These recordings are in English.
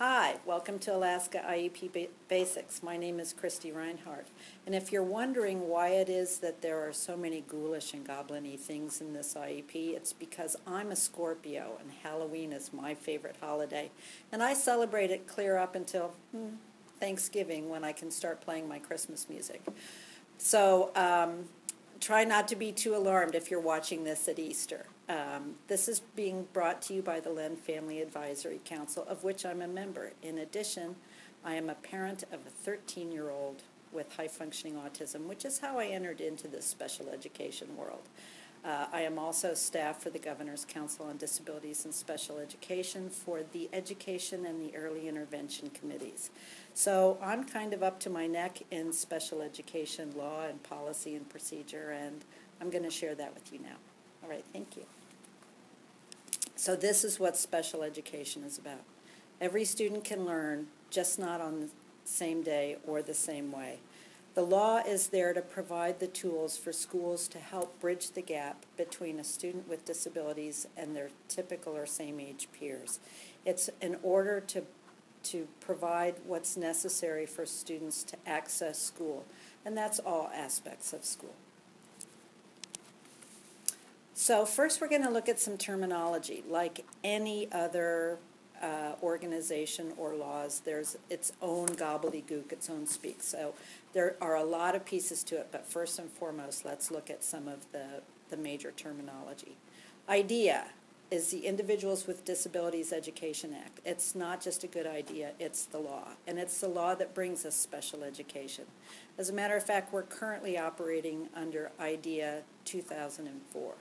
Hi, welcome to Alaska IEP Basics. My name is Christie Reinhardt. And if you're wondering why it is that there are so many ghoulish and goblin-y things in this IEP, it's because I'm a Scorpio and Halloween is my favorite holiday. And I celebrate it clear up until Thanksgiving when I can start playing my Christmas music. So try not to be too alarmed if you're watching this at Easter. This is being brought to you by the Len Family Advisory Council, of which I'm a member. In addition, I am a parent of a 13-year-old with high-functioning autism, which is how I entered into this special education world. I am also staff for the Governor's Council on Disabilities and Special Education for the Education and the Early Intervention Committees. So I'm kind of up to my neck in special education law and policy and procedure, and I'm going to share that with you now. All right, thank you. So this is what special education is about. Every student can learn, just not on the same day or the same way. The law is there to provide the tools for schools to help bridge the gap between a student with disabilities and their typical or same-age peers. It's in order to provide what's necessary for students to access school, and that's all aspects of school. So first we're going to look at some terminology. Like any other organization or laws, there's its own gobbledygook, its own speak. So there are a lot of pieces to it, but first and foremost, let's look at some of the major terminology. IDEA is the Individuals with Disabilities Education Act. It's not just a good idea, it's the law. And it's the law that brings us special education. As a matter of fact, we're currently operating under IDEA 2004.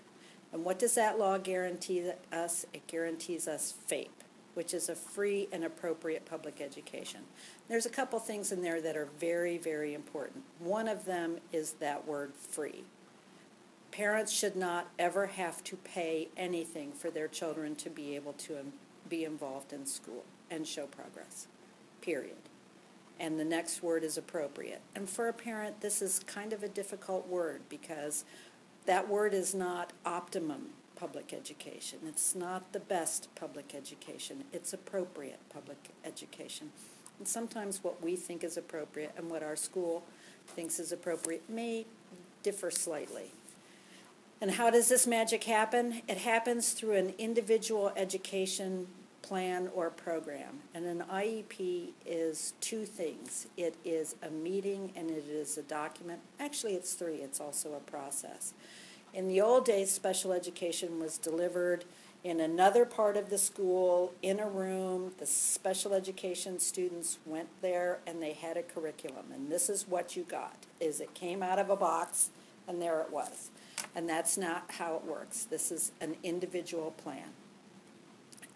And what does that law guarantee us? It guarantees us FAPE, which is a free and appropriate public education. There's a couple things in there that are very, very important. One of them is that word free. Parents should not ever have to pay anything for their children to be able to be involved in school and show progress, period. And the next word is appropriate. And for a parent, this is kind of a difficult word because that word is not optimum public education. It's not the best public education. It's appropriate public education. And sometimes what we think is appropriate and what our school thinks is appropriate may differ slightly. And how does this magic happen? It happens through an individual education plan or program. And an IEP is two things. It is a meeting and it is a document. Actually, it's three. It's also a process. In the old days, special education was delivered in another part of the school, in a room. The special education students went there and they had a curriculum. And this is what you got, is it came out of a box and there it was. And that's not how it works. This is an individual plan.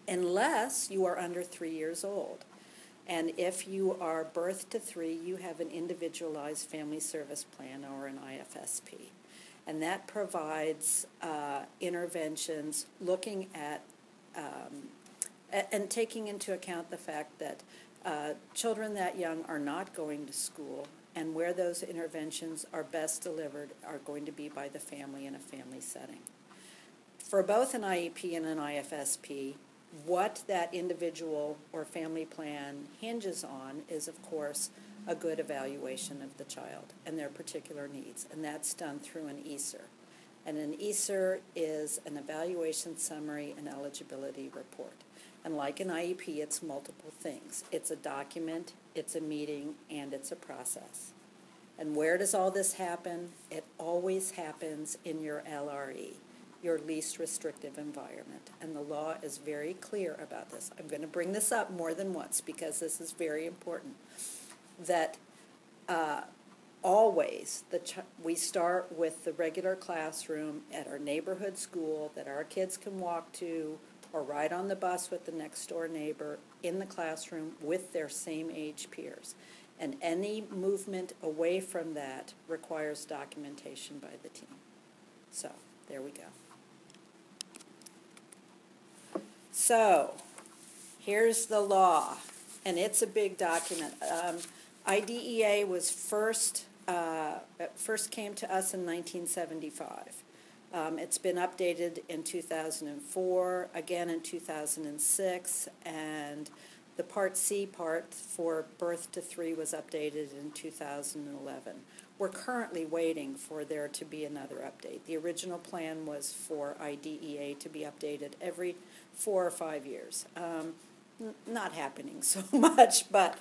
Unless you are under 3 years old. And if you are birth to 3, you have an individualized family service plan or an IFSP. And that provides interventions looking at and taking into account the fact that children that young are not going to school, and where those interventions are best delivered are going to be by the family in a family setting. For both an IEP and an IFSP, what that individual or family plan hinges on is, of course, a good evaluation of the child and their particular needs, and that's done through an ESER. And an ESER is an evaluation summary and eligibility report. And like an IEP, it's multiple things. It's a document, it's a meeting, and it's a process. And where does all this happen? It always happens in your LRE, your least restrictive environment. And the law is very clear about this. I'm going to bring this up more than once because this is very important. That always we start with the regular classroom at our neighborhood school that our kids can walk to or ride on the bus with the next door neighbor in the classroom with their same age peers. And any movement away from that requires documentation by the team. So there we go. So here's the law, and it's a big document. IDEA was first came to us in 1975. It's been updated in 2004, again in 2006, and The Part C part for birth to 3 was updated in 2011. We're currently waiting for there to be another update. The original plan was for IDEA to be updated every 4 or 5 years. Not happening so much, but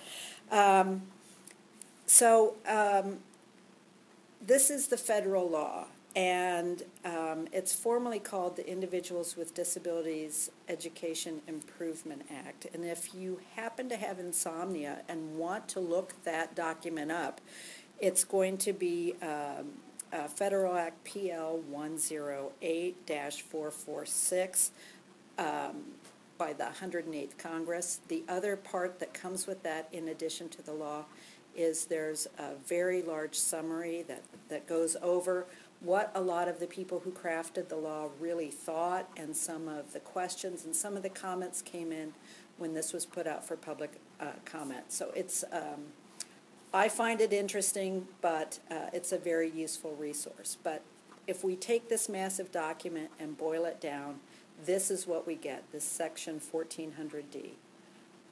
this is the federal law, and it's formally called the Individuals with Disabilities Education Improvement Act. And if you happen to have insomnia and want to look that document up, it's going to be Federal Act PL 108-446 by the 108th Congress. The other part that comes with that, in addition to the law, is there's a very large summary that goes over what a lot of the people who crafted the law really thought, and some of the questions and some of the comments came in when this was put out for public comment. So it's, I find it interesting, but it's a very useful resource. But if we take this massive document and boil it down, this is what we get, this section 1400D.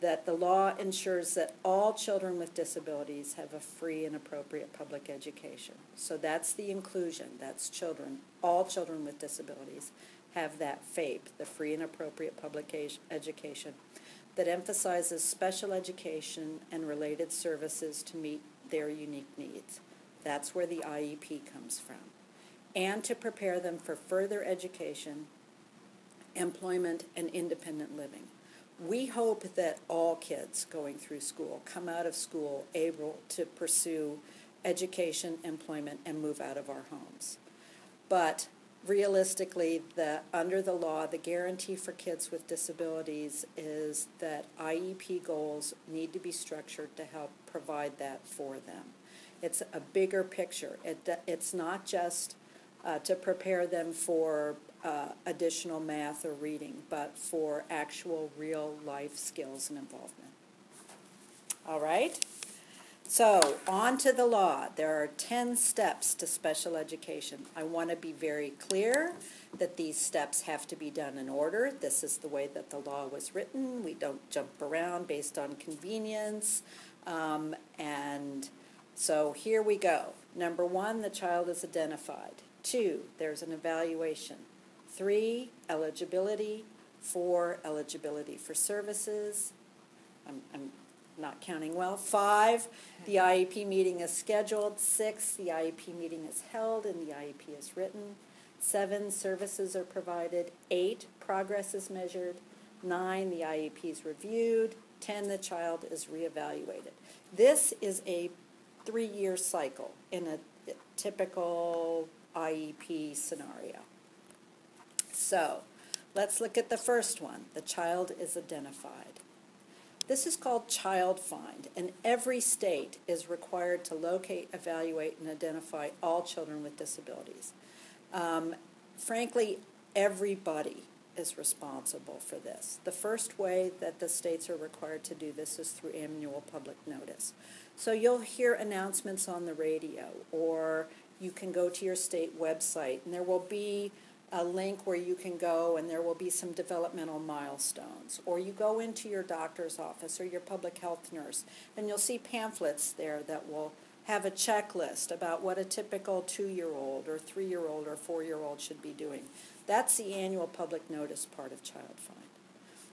That the law ensures that all children with disabilities have a free and appropriate public education. So that's the inclusion, that's children, all children with disabilities have that FAPE, the free and appropriate public education, that emphasizes special education and related services to meet their unique needs. That's where the IEP comes from. And to prepare them for further education, employment, and independent living. We hope that all kids going through school come out of school able to pursue education, employment, and move out of our homes. But realistically, under the law, the guarantee for kids with disabilities is that IEP goals need to be structured to help provide that for them. It's a bigger picture. It's not just to prepare them for additional math or reading, but for actual real life skills and involvement. All right? So, on to the law. There are 10 steps to special education. I want to be very clear that these steps have to be done in order. This is the way that the law was written. We don't jump around based on convenience. And so here we go. Number 1, the child is identified. 2, there's an evaluation. 3, eligibility. 4, eligibility for services. I'm not counting well. 5, the IEP meeting is scheduled. 6, the IEP meeting is held and the IEP is written. 7, services are provided. 8, progress is measured. 9, the IEP is reviewed. 10, the child is reevaluated. This is a 3-year cycle in a typical IEP scenario. So, let's look at the first one. The child is identified. This is called child find, and every state is required to locate, evaluate, and identify all children with disabilities. Frankly, everybody is responsible for this. The first way that the states are required to do this is through annual public notice. So you'll hear announcements on the radio, or you can go to your state website, and there will be a link where you can go and there will be some developmental milestones. Or you go into your doctor's office or your public health nurse, and you'll see pamphlets there that will have a checklist about what a typical 2-year-old or 3-year-old or 4-year-old should be doing. That's the annual public notice part of Child Find.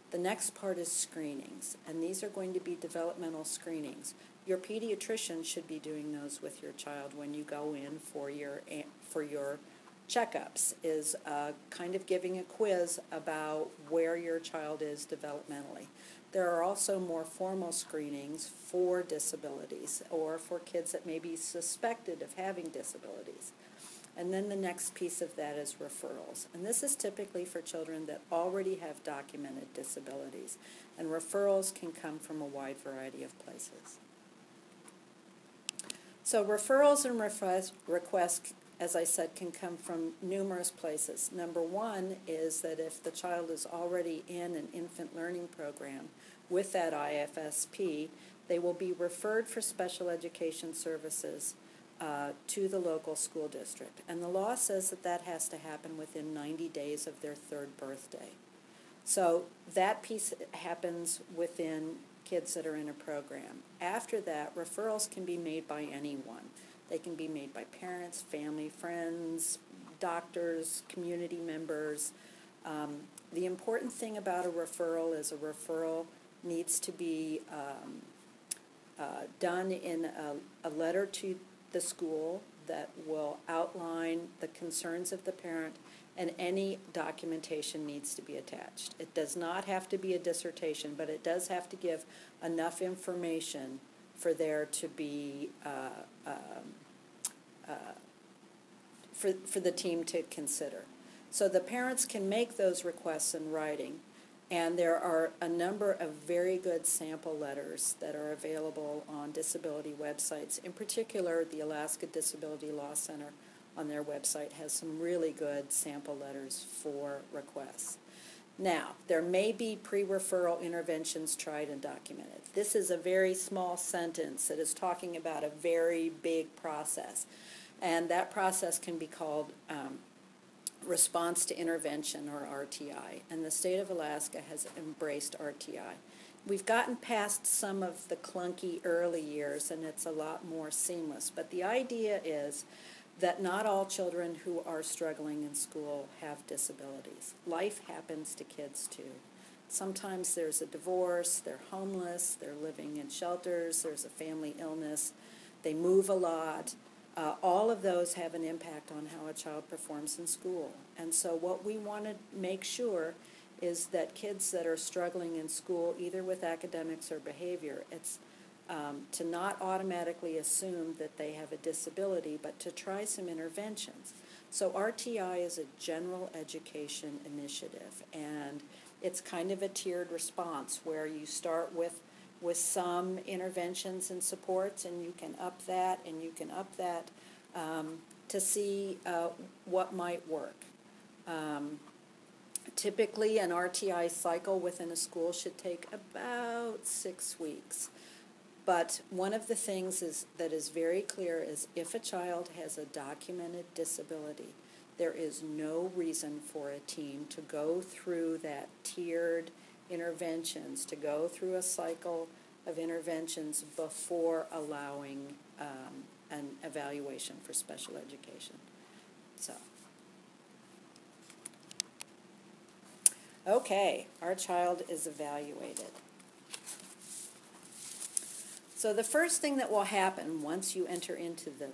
The next part is screenings, and these are going to be developmental screenings. Your pediatrician should be doing those with your child when you go in for your checkups, is kind of giving a quiz about where your child is developmentally. There are also more formal screenings for disabilities or for kids that may be suspected of having disabilities. And then the next piece of that is referrals. And this is typically for children that already have documented disabilities. And referrals can come from a wide variety of places. So referrals and requests, as I said, can come from numerous places. Number 1 is that if the child is already in an infant learning program with that IFSP, they will be referred for special education services to the local school district. And the law says that that has to happen within 90 days of their 3rd birthday. So that piece happens within kids that are in a program. After that, referrals can be made by anyone. They can be made by parents, family, friends, doctors, community members. The important thing about a referral is a referral needs to be done in a letter to the school that will outline the concerns of the parent, and any documentation needs to be attached. It does not have to be a dissertation, but it does have to give enough information for there to be for the team to consider. So the parents can make those requests in writing, and there are a number of very good sample letters that are available on disability websites. In particular, the Alaska Disability Law Center on their website has some really good sample letters for requests. Now, there may be pre-referral interventions tried and documented. This is a very small sentence that is talking about a very big process, and that process can be called response to intervention, or RTI, and the state of Alaska has embraced RTI. We've gotten past some of the clunky early years, and it's a lot more seamless, but the idea is that not all children who are struggling in school have disabilities. Life happens to kids too. Sometimes there's a divorce, they're homeless, they're living in shelters, there's a family illness, they move a lot. All of those have an impact on how a child performs in school. And so what we want to make sure is that kids that are struggling in school, either with academics or behavior, it's to not automatically assume that they have a disability, but to try some interventions. So RTI is a general education initiative, and it's kind of a tiered response where you start with some interventions and supports, and you can up that, and you can up that to see what might work. Typically, an RTI cycle within a school should take about 6 weeks. But one of the things that is very clear is if a child has a documented disability, there is no reason for a team to go through that tiered interventions, to go through a cycle of interventions before allowing an evaluation for special education. So, okay, our child is evaluated. So the first thing that will happen once you enter into the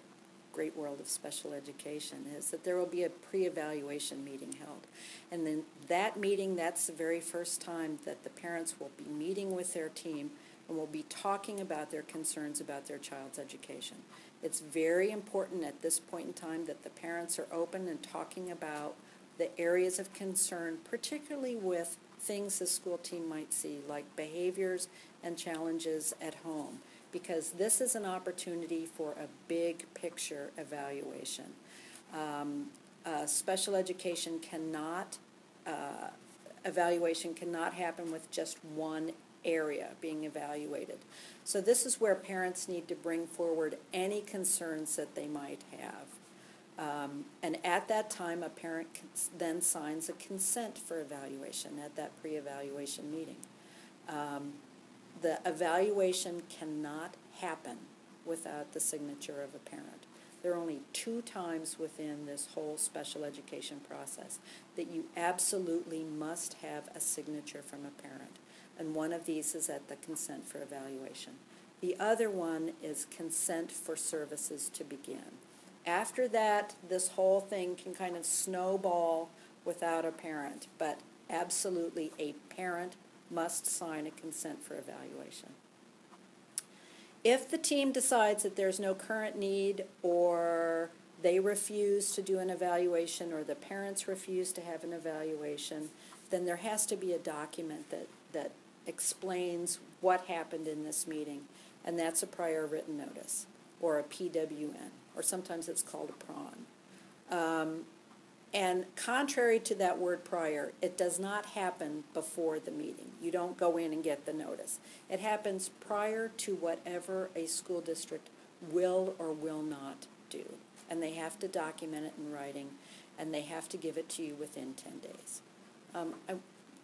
great world of special education is that there will be a pre-evaluation meeting held. And then that meeting, that's the very first time that the parents will be meeting with their team and will be talking about their concerns about their child's education. It's very important at this point in time that the parents are open and talking about the areas of concern, particularly with things the school team might see, like behaviors and challenges at home, because this is an opportunity for a big picture evaluation. Special education evaluation cannot happen with just one area being evaluated. So this is where parents need to bring forward any concerns that they might have. And at that time, a parent then signs a consent for evaluation at that pre-evaluation meeting. The evaluation cannot happen without the signature of a parent. There are only 2 times within this whole special education process that you absolutely must have a signature from a parent. And one of these is at the consent for evaluation. The other one is consent for services to begin. After that, this whole thing can kind of snowball without a parent, but absolutely a parent must sign a consent for evaluation. If the team decides that there's no current need, or they refuse to do an evaluation, or the parents refuse to have an evaluation, then there has to be a document that explains what happened in this meeting, and that's a prior written notice, or a PWN, or sometimes it's called a PRON. And contrary to that word prior, it does not happen before the meeting. You don't go in and get the notice. It happens prior to whatever a school district will or will not do. And they have to document it in writing, and they have to give it to you within 10 days. A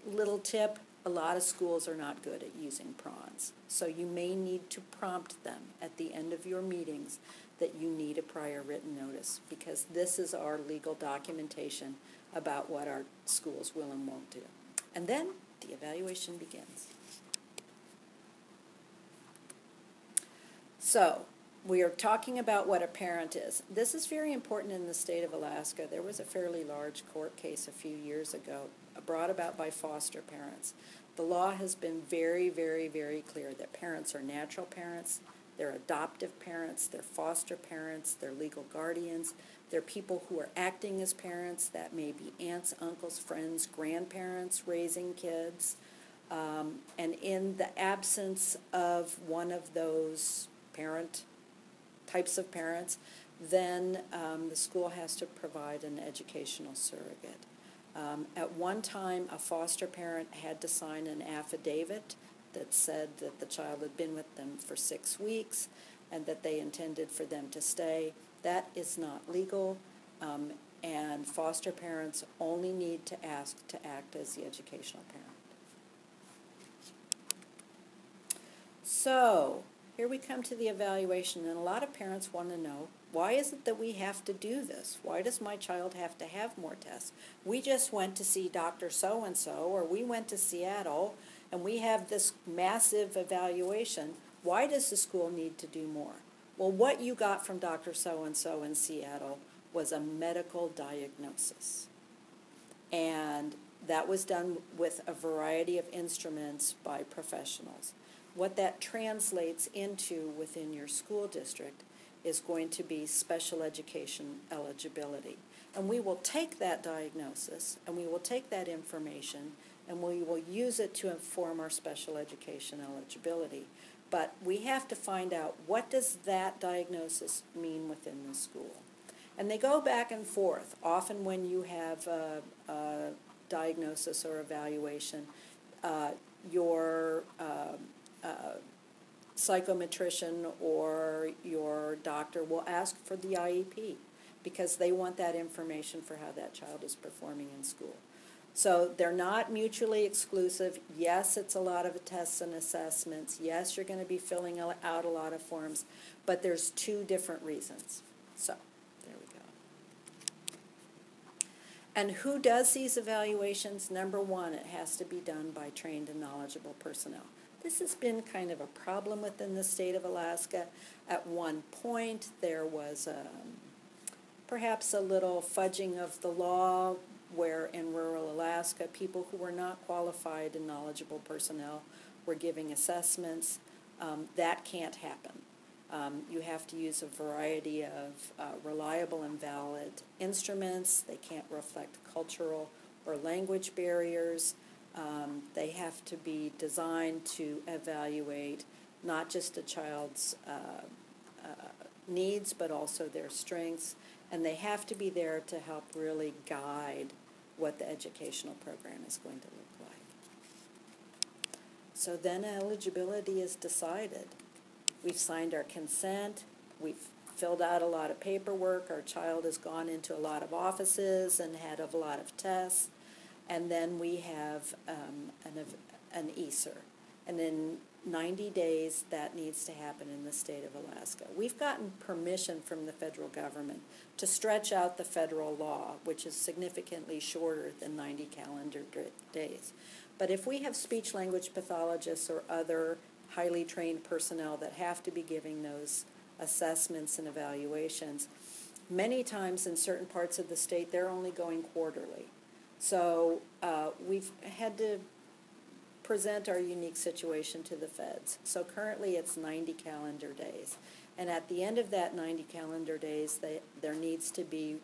little tip, a lot of schools are not good at using prawns. So you may need to prompt them at the end of your meetings that you need a prior written notice, because this is our legal documentation about what our schools will and won't do. And then the evaluation begins. So, we are talking about what a parent is. This is very important in the state of Alaska. There was a fairly large court case a few years ago brought about by foster parents. The law has been very, very, very clear that parents are natural parents, they're adoptive parents, they're foster parents, they're legal guardians, they're people who are acting as parents. That may be aunts, uncles, friends, grandparents raising kids. And in the absence of one of those types of parents, then the school has to provide an educational surrogate. At one time, a foster parent had to sign an affidavit that said that the child had been with them for 6 weeks and that they intended for them to stay. That is not legal, and foster parents only need to ask to act as the educational parent. So, here we come to the evaluation, and a lot of parents want to know, why is it that we have to do this? Why does my child have to have more tests? We just went to see Dr. So-and-so, or we went to Seattle, and we have this massive evaluation. Why does the school need to do more? Well, what you got from Dr. So-and-so in Seattle was a medical diagnosis. And that was done with a variety of instruments by professionals. What that translates into within your school district is going to be special education eligibility. And we will take that diagnosis and we will take that information and we will use it to inform our special education eligibility. But we have to find out, what does that diagnosis mean within the school? And they go back and forth. Often when you have a diagnosis or evaluation, your psychometrician or your doctor will ask for the IEP because they want that information for how that child is performing in school. So they're not mutually exclusive. Yes, it's a lot of tests and assessments. Yes, you're going to be filling out a lot of forms, but there's two different reasons. So there we go. And who does these evaluations? Number one, it has to be done by trained and knowledgeable personnel. This has been kind of a problem within the state of Alaska. At one point, there was perhaps a little fudging of the law where in rural Alaska, people who were not qualified and knowledgeable personnel were giving assessments. That can't happen. You have to use a variety of reliable and valid instruments. They can't reflect cultural or language barriers. They have to be designed to evaluate not just a child's needs, but also their strengths, and they have to be there to help really guide what the educational program is going to look like. So then eligibility is decided. We've signed our consent, we've filled out a lot of paperwork, our child has gone into a lot of offices and had a lot of tests, and then we have an ESER. And in 90 days, that needs to happen in the state of Alaska. We've gotten permission from the federal government to stretch out the federal law, which is significantly shorter than 90 calendar days. But if we have speech-language pathologists or other highly trained personnel that have to be giving those assessments and evaluations, many times in certain parts of the state, they're only going quarterly. So we've had to present our unique situation to the feds. So currently it's 90 calendar days. And at the end of that 90 calendar days, there needs to be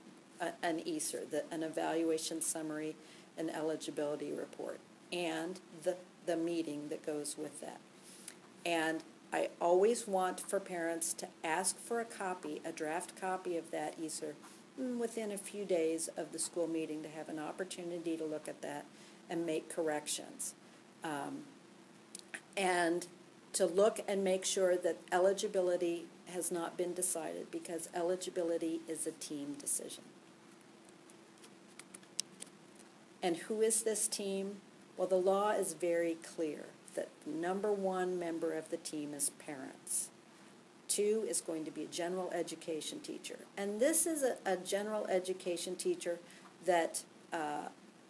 an ESER, an evaluation summary, an eligibility report, and the meeting that goes with that. And I always want for parents to ask for a copy, a draft copy of that ESER within a few days of the school meeting to have an opportunity to look at that and make corrections. And to look and make sure that eligibility has not been decided, because eligibility is a team decision. And who is this team? Well, the law is very clear that number one member of the team is parents. 2 is going to be a general education teacher. And this is a general education teacher that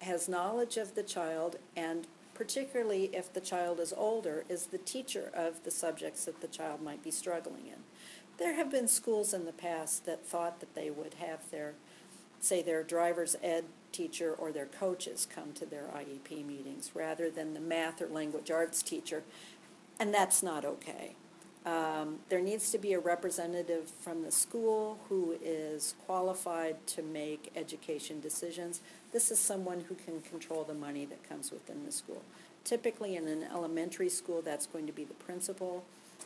has knowledge of the child, and particularly if the child is older, is the teacher of the subjects that the child might be struggling in. There have been schools in the past that thought that they would have their driver's ed teacher or their coaches come to their IEP meetings rather than the math or language arts teacher, and that's not okay. There needs to be a representative from the school who is qualified to make education decisions. This is someone who can control the money that comes within the school. Typically in an elementary school, that's going to be the principal.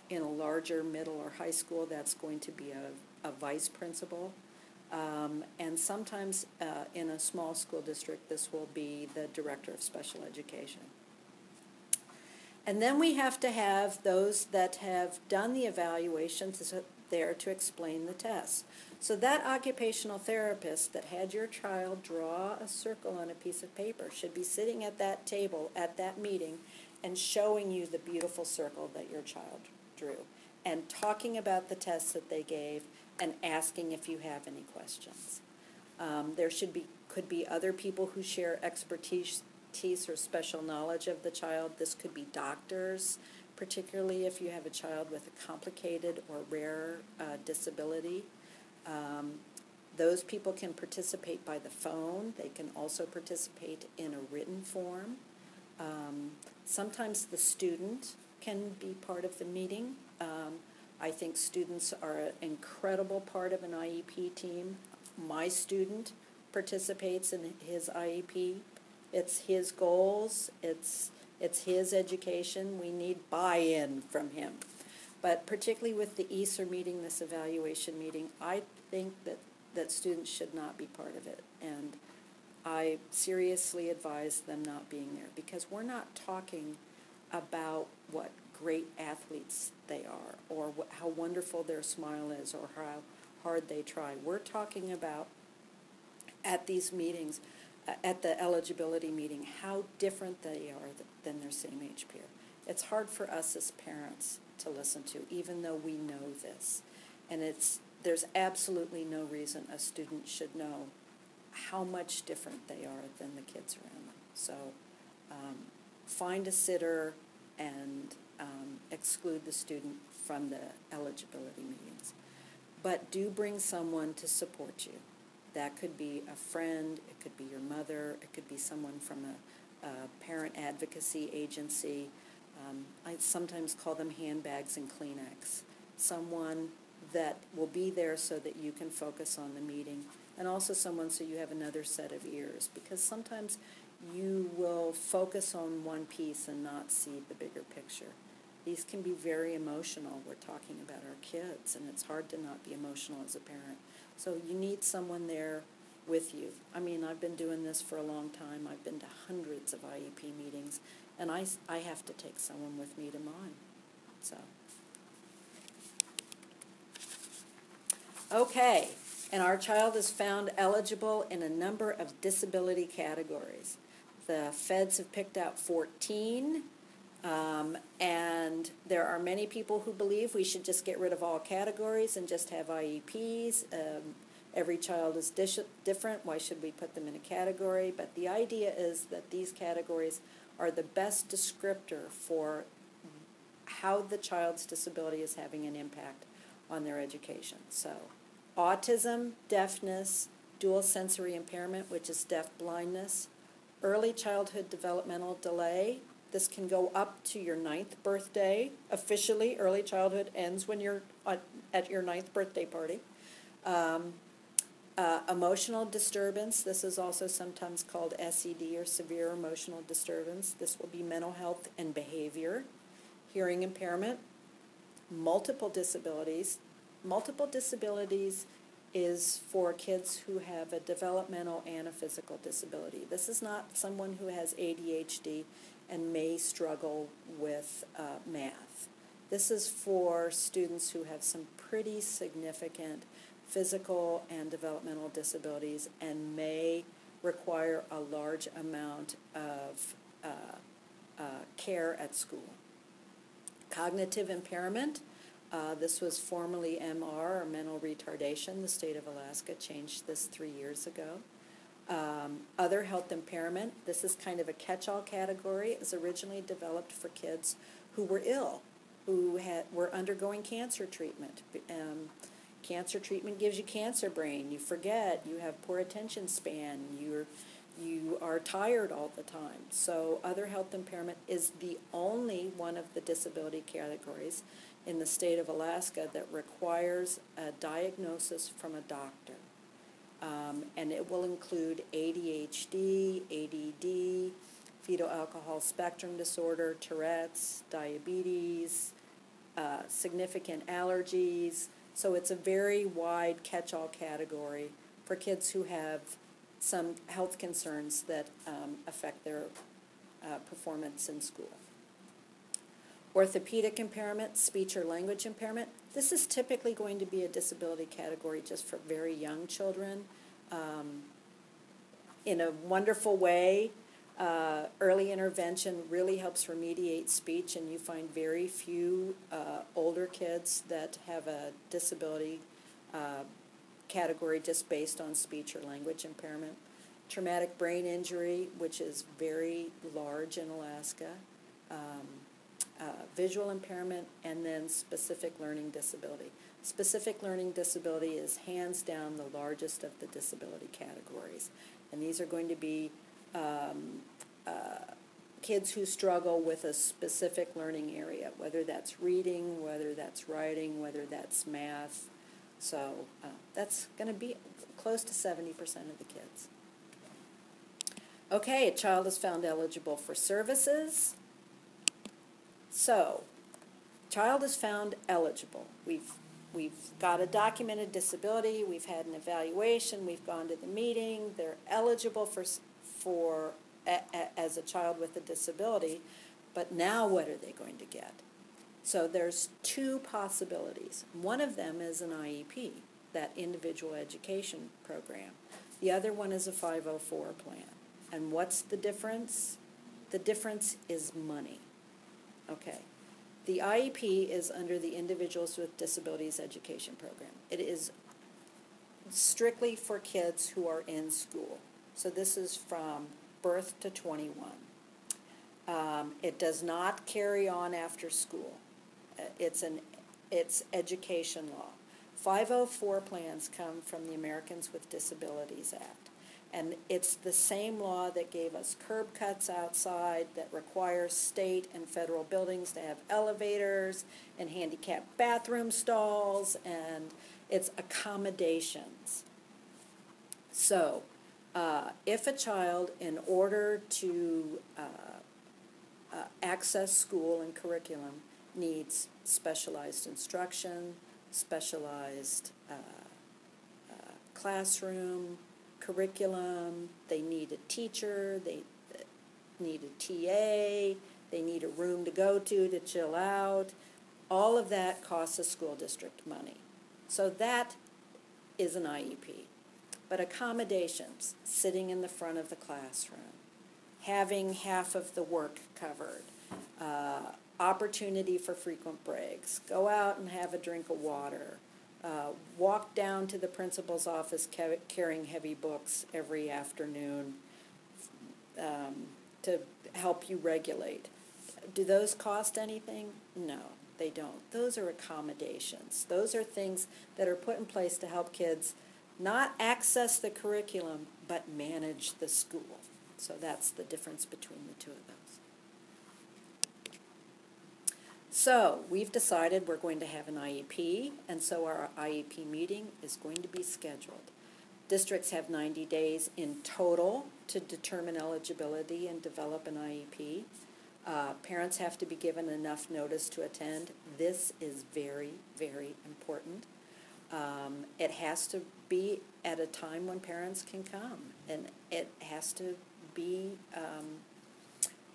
In a larger middle or high school, that's going to be a vice principal. And sometimes in a small school district, this will be the director of special education. And then we have to have those that have done the evaluations there to explain the tests. So that occupational therapist that had your child draw a circle on a piece of paper should be sitting at that table at that meeting and showing you the beautiful circle that your child drew and talking about the tests that they gave and asking if you have any questions. There could be other people who share expertise or special knowledge of the child. This could be doctors, particularly if you have a child with a complicated or rare disability. Those people can participate by the phone. They can also participate in a written form. Sometimes the student can be part of the meeting. I think students are an incredible part of an IEP team. My student participates in his IEP. It's his goals, it's his education. We need buy-in from him. But particularly with the ESER meeting, this evaluation meeting, I think that students should not be part of it. And I seriously advise them not being there because we're not talking about what great athletes they are or how wonderful their smile is or how hard they try. We're talking about at these meetings, at the eligibility meeting, how different they are than their same age peer. It's hard for us as parents to listen to, even though we know this. And there's absolutely no reason a student should know how much different they are than the kids around them. So find a sitter and exclude the student from the eligibility meetings. But do bring someone to support you. That could be a friend, it could be your mother, it could be someone from a parent advocacy agency. I sometimes call them handbags and Kleenex. Someone that will be there so that you can focus on the meeting, and also someone so you have another set of ears, because sometimes you will focus on one piece and not see the bigger picture. These can be very emotional. We're talking about our kids, and it's hard to not be emotional as a parent. So you need someone there with you. I mean, I've been doing this for a long time. I've been to hundreds of IEP meetings, and I have to take someone with me to mine. So, okay, and our child is found eligible in a number of disability categories. The feds have picked out 14. And there are many people who believe we should just get rid of all categories and just have IEPs. Every child is different. Why should we put them in a category? But the idea is that these categories are the best descriptor for how the child's disability is having an impact on their education. So autism, deafness, dual sensory impairment, which is deaf blindness, early childhood developmental delay. This can go up to your 9th birthday. Officially, early childhood ends when you're at your 9th birthday party. Emotional disturbance. This is also sometimes called SED or severe emotional disturbance. This will be mental health and behavior. Hearing impairment. Multiple disabilities. Multiple disabilities is for kids who have a developmental and a physical disability. This is not someone who has ADHD and may struggle with math. This is for students who have some pretty significant physical and developmental disabilities and may require a large amount of care at school. Cognitive impairment, this was formerly MR, or mental retardation. The state of Alaska changed this 3 years ago. Other health impairment, this is kind of a catch-all category. It was originally developed for kids who were ill, who were undergoing cancer treatment. Cancer treatment gives you cancer brain. You forget. You have poor attention span. You are tired all the time. So other health impairment is the only one of the disability categories in the state of Alaska that requires a diagnosis from a doctor. And it will include ADHD, ADD, fetal alcohol spectrum disorder, Tourette's, diabetes, significant allergies. So it's a very wide catch-all category for kids who have some health concerns that affect their performance in school. Orthopedic impairment, speech or language impairment. This is typically going to be a disability category just for very young children. In a wonderful way, early intervention really helps remediate speech, and you find very few older kids that have a disability category just based on speech or language impairment. Traumatic brain injury, which is very large in Alaska. Visual impairment, and then specific learning disability. Specific learning disability is hands down the largest of the disability categories. And these are going to be kids who struggle with a specific learning area, whether that's reading, whether that's writing, whether that's math. So that's going to be close to 70% of the kids. Okay, a child is found eligible for services. So, child is found eligible. We've got a documented disability. We've had an evaluation. We've gone to the meeting. They're eligible as a child with a disability. But now what are they going to get? So there's two possibilities. One of them is an IEP, that individual education program. The other one is a 504 plan. And what's the difference? The difference is money. Okay. The IEP is under the Individuals with Disabilities Education Program. It is strictly for kids who are in school. So this is from birth to 21. It does not carry on after school. It's education law. 504 plans come from the Americans with Disabilities Act. And it's the same law that gave us curb cuts outside, that requires state and federal buildings to have elevators and handicapped bathroom stalls, and it's accommodations. So if a child, in order to access school and curriculum, needs specialized instruction, specialized classroom, curriculum, they need a teacher, they need a TA, they need a room to go to chill out. All of that costs a school district money. So that is an IEP. But accommodations, sitting in the front of the classroom, having half of the work covered, opportunity for frequent breaks, go out and have a drink of water, walk down to the principal's office carrying heavy books every afternoon to help you regulate. Do those cost anything? No, they don't. Those are accommodations. Those are things that are put in place to help kids not access the curriculum, but manage the school. So that's the difference between the two of those. So we've decided we're going to have an IEP, and so our IEP meeting is going to be scheduled. Districts have 90 days in total to determine eligibility and develop an IEP. Parents have to be given enough notice to attend. This is very, very important. It has to be at a time when parents can come, and it has to be,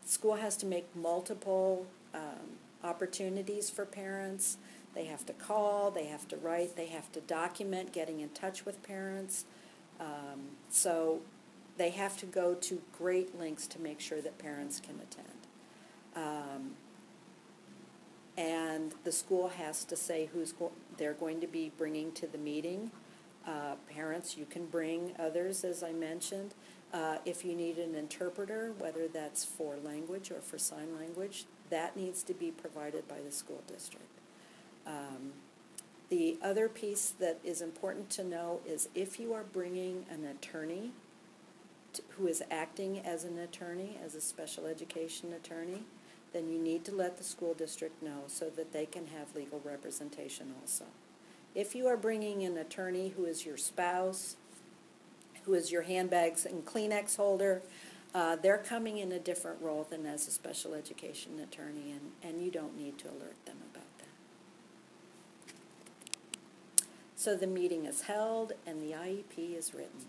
school has to make multiple opportunities for parents. They have to call, they have to write, they have to document getting in touch with parents. So they have to go to great lengths to make sure that parents can attend. And the school has to say they're going to be bringing to the meeting. Parents, you can bring others, as I mentioned. If you need an interpreter, whether that's for language or for sign language, that needs to be provided by the school district. The other piece that is important to know is if you are bringing an attorney who is acting as an attorney, as a special education attorney, then you need to let the school district know so that they can have legal representation also. If you are bringing an attorney who is your spouse, who is your handbags and Kleenex holder, they're coming in a different role than as a special education attorney, and you don't need to alert them about that. So the meeting is held and the IEP is written.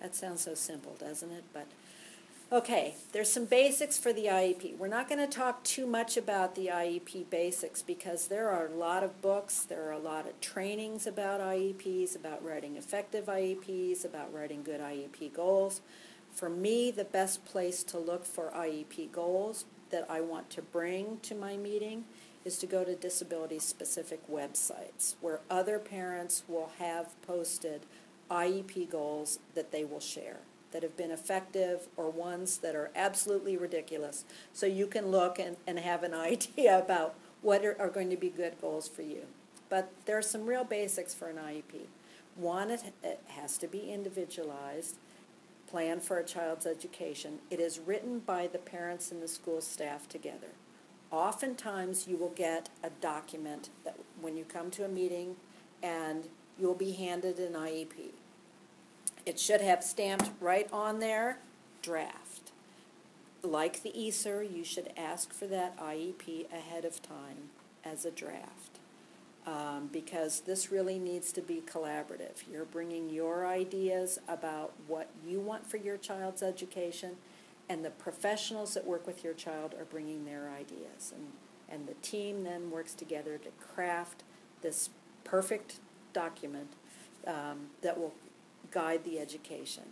That sounds so simple, doesn't it? But okay, there's some basics for the IEP. We're not going to talk too much about the IEP basics because there are a lot of books, there are a lot of trainings about IEPs, about writing effective IEPs, about writing good IEP goals. For me, the best place to look for IEP goals that I want to bring to my meeting is to go to disability-specific websites where other parents will have posted IEP goals that they will share, that have been effective or ones that are absolutely ridiculous. So you can look and have an idea about what are going to be good goals for you. But there are some real basics for an IEP. One, it has to be individualized, plan for a child's education. It is written by the parents and the school staff together. Oftentimes you will get a document that when you come to a meeting and you'll be handed an IEP. It should have stamped right on there, draft. Like the ESER, you should ask for that IEP ahead of time as a draft because this really needs to be collaborative. You're bringing your ideas about what you want for your child's education, and the professionals that work with your child are bringing their ideas. And the team then works together to craft this perfect document that will guide the education.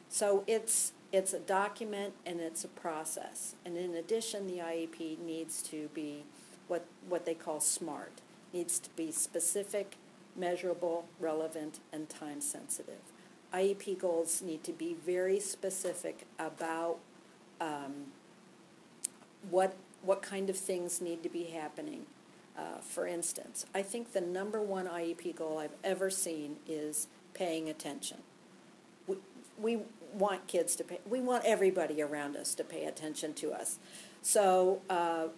So it's a document and it's a process. And in addition, the IEP needs to be what they call SMART. Needs to be specific, measurable, relevant, and time sensitive. IEP goals need to be very specific about what kind of things need to be happening. For instance, I think the number one IEP goal I've ever seen is paying attention. We want kids to pay, we want everybody around us to pay attention to us. So a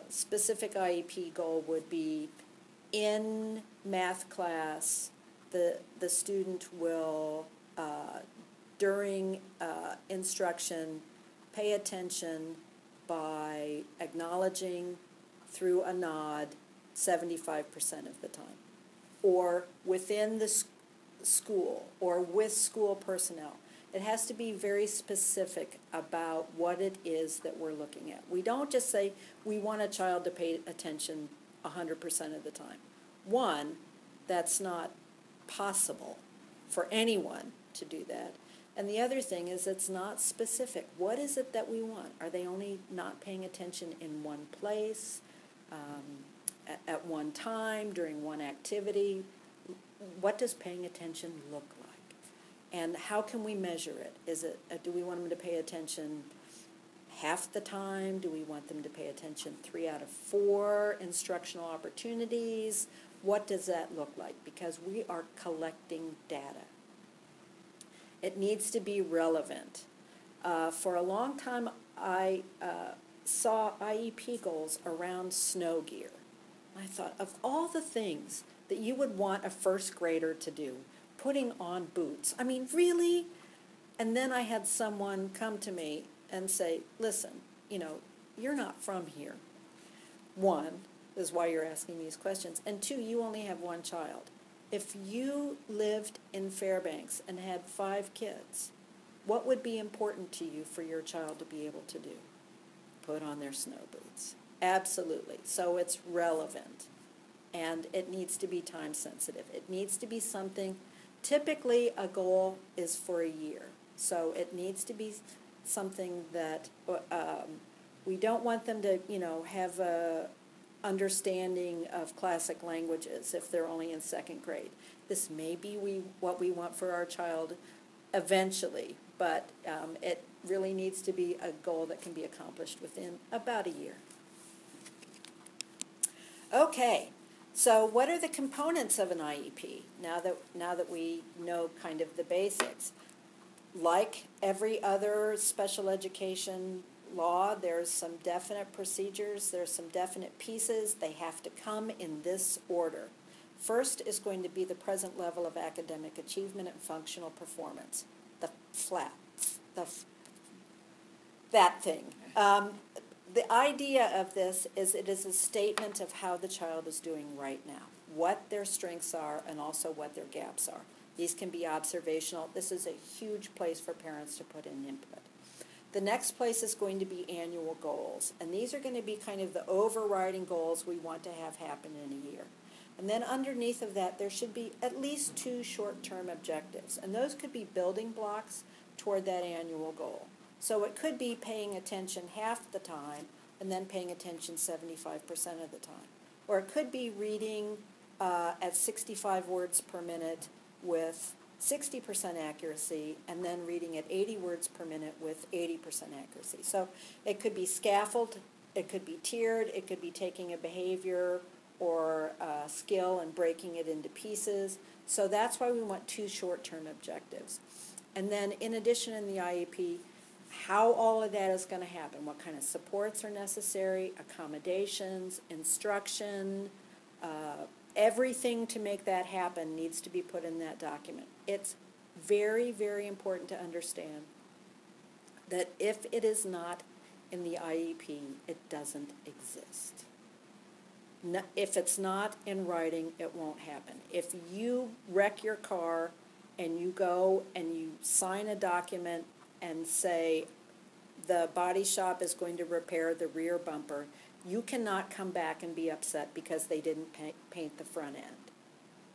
specific IEP goal would be in math class, the student will, during instruction, pay attention by acknowledging through a nod 75% of the time, or within the school, or with school personnel. It has to be very specific about what it is that we're looking at. We don't just say we want a child to pay attention 100% of the time. One, that's not possible for anyone to do that. And the other thing is it's not specific. What is it that we want? Are they only not paying attention in one place, at one time, during one activity? What does paying attention look like? And how can we measure it? Is it, do we want them to pay attention half the time? Do we want them to pay attention 3 out of 4 instructional opportunities? What does that look like? Because we are collecting data. It needs to be relevant. For a long time, I saw IEP goals around snow gear. I thought, of all the things that you would want a first grader to do, putting on boots. I mean, really? And then I had someone come to me and say, listen, you're not from here. One, is why you're asking these questions. And 2, you only have one child. If you lived in Fairbanks and had 5 kids, what would be important to you for your child to be able to do? Put on their snow boots. Absolutely. So it's relevant. And it needs to be time sensitive. It needs to be something, typically a goal is for a year. So it needs to be something that we don't want them to, have a understanding of classic languages if they're only in second grade. This may be what we want for our child eventually, but it really needs to be a goal that can be accomplished within about a year. Okay, so what are the components of an IEP now that we know kind of the basics? Like every other special education law, there's some definite procedures, there's some definite pieces. They have to come in this order. First is going to be the present level of academic achievement and functional performance, that thing. The idea of this is it is a statement of how the child is doing right now, what their strengths are, and also what their gaps are. These can be observational. This is a huge place for parents to put in input. The next place is going to be annual goals, and these are going to be kind of the overriding goals we want to have happen in a year. And then underneath of that, there should be at least 2 short-term objectives, and those could be building blocks toward that annual goal. So it could be paying attention half the time and then paying attention 75% of the time. Or it could be reading at 65 words per minute with 60% accuracy and then reading at 80 words per minute with 80% accuracy. So it could be scaffolded, it could be tiered, it could be taking a behavior or a skill and breaking it into pieces. So that's why we want 2 short-term objectives. And then in addition in the IEP, how all of that is going to happen, what kind of supports are necessary, accommodations, instruction, everything to make that happen needs to be put in that document. It's very, very important to understand that if it is not in the IEP, it doesn't exist. No, if it's not in writing, it won't happen. If you wreck your car and you go and you sign a document and say the body shop is going to repair the rear bumper, you cannot come back and be upset because they didn't paint the front end.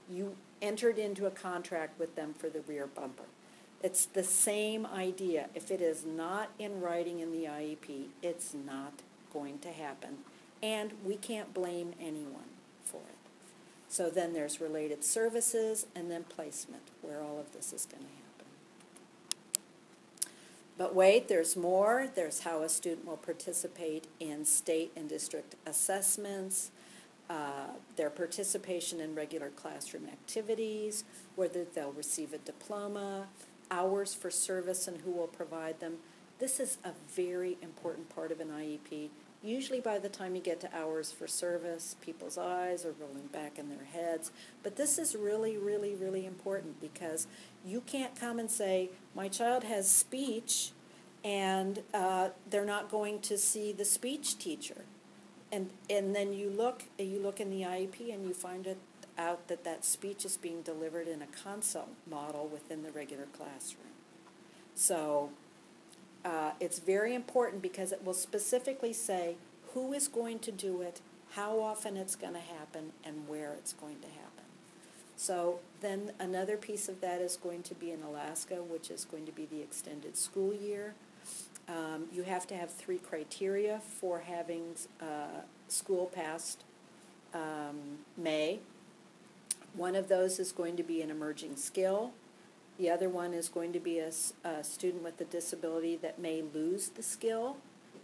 You entered into a contract with them for the rear bumper. It's the same idea. If it is not in writing in the IEP, it's not going to happen. And we can't blame anyone for it. So then there's related services and then placement, where all of this is going to happen. But wait, there's more. There's how a student will participate in state and district assessments, their participation in regular classroom activities, whether they'll receive a diploma, hours for service and who will provide them. This is a very important part of an IEP. Usually by the time you get to hours for service, people's eyes are rolling back in their heads. But this is really, really, really important because you can't come and say, my child has speech and they're not going to see the speech teacher. And then you look in the IEP and you find out that speech is being delivered in a consult model within the regular classroom. So it's very important because it will specifically say who is going to do it, how often it's going to happen, and where it's going to happen. So then another piece of that is going to be in Alaska, which is going to be the extended school year. You have to have 3 criteria for having school past May. One of those is going to be an emerging skill. The other one is going to be a student with a disability that may lose the skill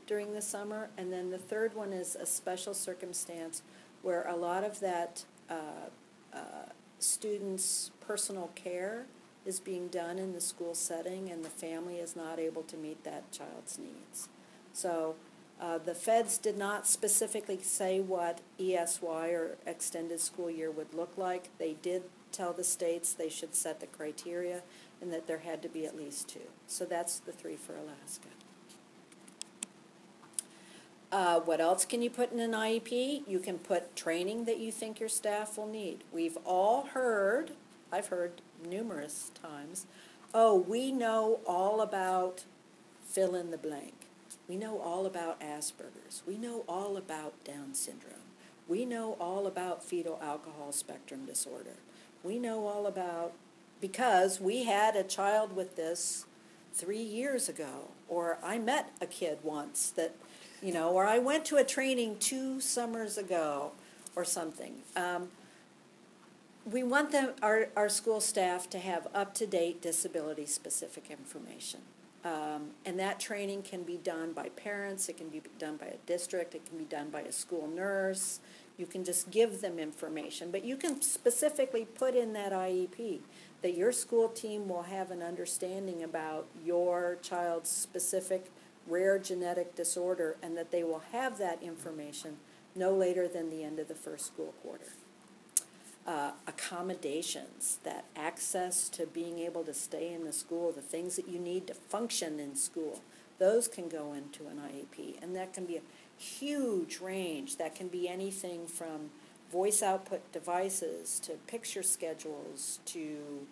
during the summer. And then the third one is a special circumstance where a lot of that student's personal care is being done in the school setting and the family is not able to meet that child's needs. So the feds did not specifically say what ESY or extended school year would look like. They did tell the states they should set the criteria and that there had to be at least 2. So that's the 3 for Alaska. What else can you put in an IEP? You can put training that you think your staff will need. We've all heard, I've heard numerous times, oh, we know all about fill in the blank. We know all about Asperger's. We know all about Down syndrome. We know all about fetal alcohol spectrum disorder. We know all about, because we had a child with this 3 years ago, or I met a kid once that, or I went to a training 2 summers ago, or something. We want our school staff to have up-to-date disability-specific information. And that training can be done by parents, it can be done by a district, it can be done by a school nurse. You can just give them information, but you can specifically put in that IEP that your school team will have an understanding about your child's specific rare genetic disorder, and that they will have that information no later than the end of the first school quarter. Accommodations, that access to being able to stay in the school, the things that you need to function in school, those can go into an IEP, and that can be a huge range. That can be anything from voice output devices to picture schedules to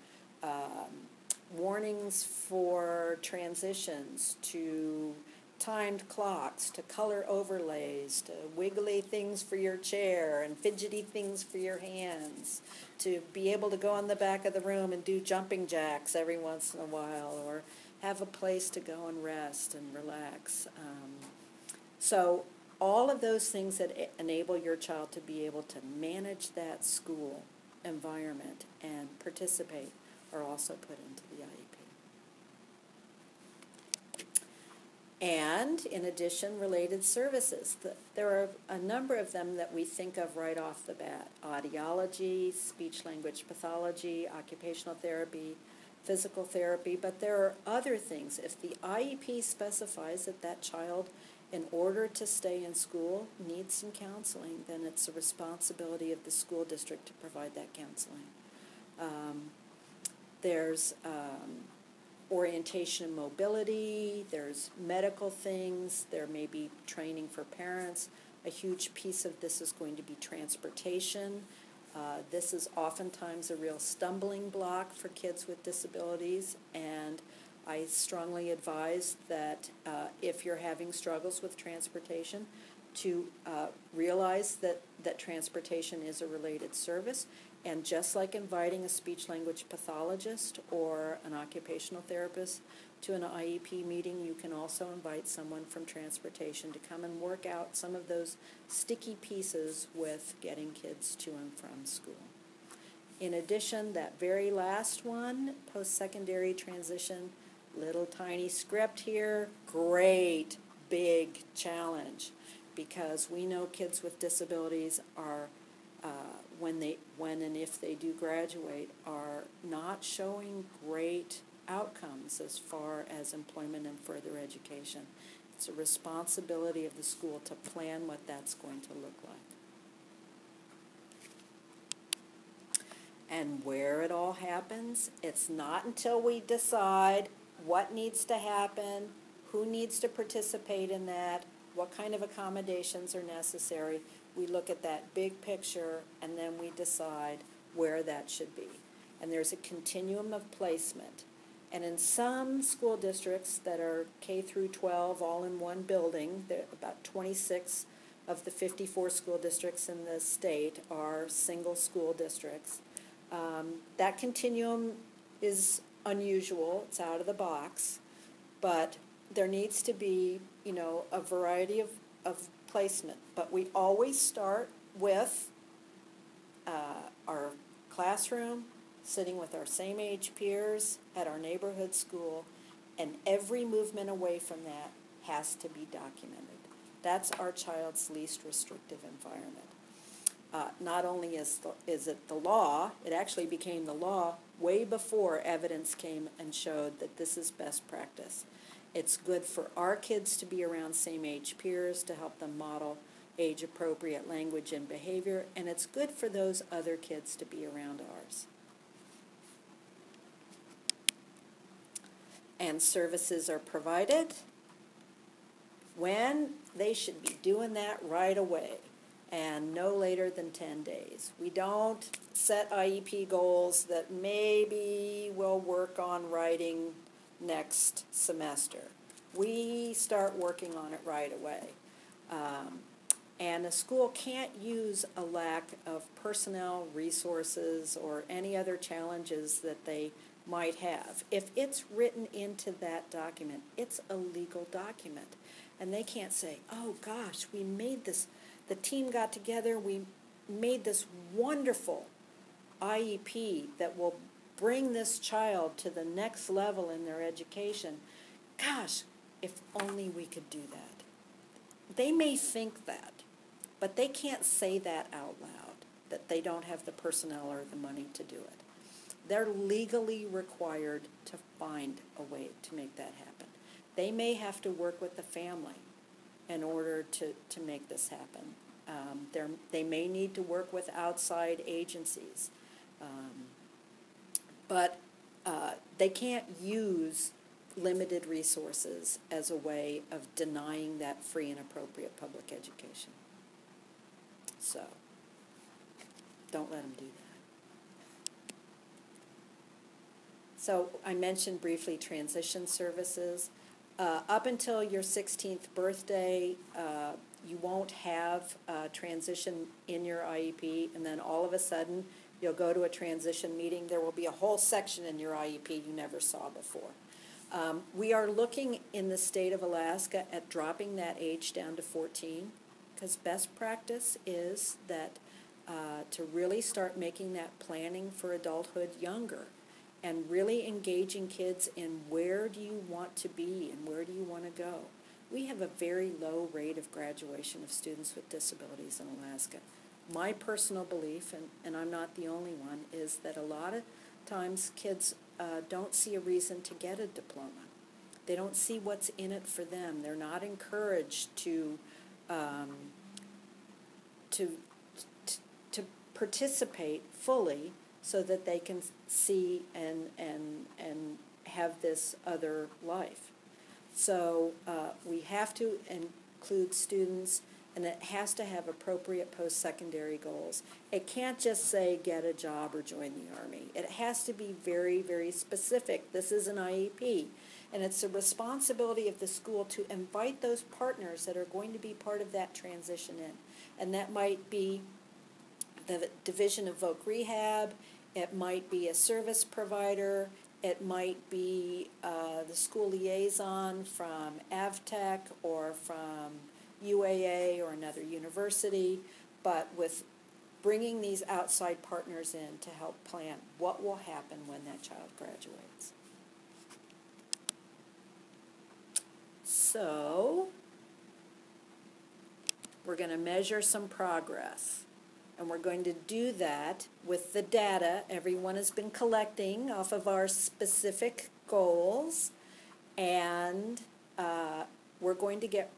warnings for transitions to timed clocks to color overlays to wiggly things for your chair and fidgety things for your hands, to be able to go in the back of the room and do jumping jacks every once in a while, or have a place to go and rest and relax. So all of those things that enable your child to be able to manage that school environment and participate are also put into the IEP. And in addition, related services. There are a number of them that we think of right off the bat: audiology, speech-language pathology, occupational therapy, physical therapy, but there are other things. If the IEP specifies that that child, in order to stay in school, needs some counseling, then it's the responsibility of the school district to provide that counseling. There's orientation and mobility, there's medical things, there may be training for parents. A huge piece of this is going to be transportation. This is oftentimes a real stumbling block for kids with disabilities, and I strongly advise that if you're having struggles with transportation, to realize that transportation is a related service. And just like inviting a speech-language pathologist or an occupational therapist to an IEP meeting, you can also invite someone from transportation to come and work out some of those sticky pieces with getting kids to and from school. In addition, that very last one, post-secondary transition, little tiny script here, great big challenge, because we know kids with disabilities are when and if they do graduate, are not showing great outcomes as far as employment and further education. It's a responsibility of the school to plan what that's going to look like. And where it all happens, it's not until we decide what needs to happen, who needs to participate in that, what kind of accommodations are necessary. We look at that big picture, and then we decide where that should be. And there's a continuum of placement. And in some school districts that are K through 12 all in one building, about 26 of the 54 school districts in the state are single school districts. That continuum is unusual, it's out of the box, but there needs to be, a variety of placement. But we always start with our classroom, sitting with our same age peers at our neighborhood school, and every movement away from that has to be documented. That's our child's least restrictive environment. Not only is it the law, it actually became the law way before evidence came and showed that this is best practice. It's good for our kids to be around same age peers to help them model age-appropriate language and behavior, and it's good for those other kids to be around ours. And services are provided when they should be doing that right away, and no later than 10 days. We don't set IEP goals that maybe we'll work on writing next semester. We start working on it right away. And a school can't use a lack of personnel, resources, or any other challenges that they might have. If it's written into that document, it's a legal document. And they can't say, oh gosh, we made this, the team got together, we made this wonderful IEP that will bring this child to the next level in their education. Gosh, if only we could do that. They may think that, but they can't say that out loud, that they don't have the personnel or the money to do it. They're legally required to find a way to make that happen. They may have to work with the family in order to make this happen. They may need to work with outside agencies. But they can't use limited resources as a way of denying that free and appropriate public education. So, don't let them do that. So, I mentioned briefly transition services. Up until your 16th birthday, you won't have transition in your IEP, and then all of a sudden, you'll go to a transition meeting. There will be a whole section in your IEP you never saw before. We are looking in the state of Alaska at dropping that age down to 14, because best practice is that to really start making that planning for adulthood younger and really engaging kids in where do you want to be and where do you want to go. We have a very low rate of graduation of students with disabilities in Alaska. My personal belief, and I'm not the only one, is that a lot of times kids don't see a reason to get a diploma. They don't see what's in it for them. They're not encouraged to participate fully so that they can see and have this other life. So we have to include students, and it has to have appropriate post-secondary goals. It can't just say get a job or join the Army. It has to be very, very specific. This is an IEP, and it's the responsibility of the school to invite those partners that are going to be part of that transition in. And that might be the Division of Voc Rehab, it might be a service provider, it might be the school liaison from AvTech or from UAA or another university, but with bringing these outside partners in to help plan what will happen when that child graduates. So, we're going to measure some progress, and we're going to do that with the data everyone has been collecting off of our specific goals, and we're going to get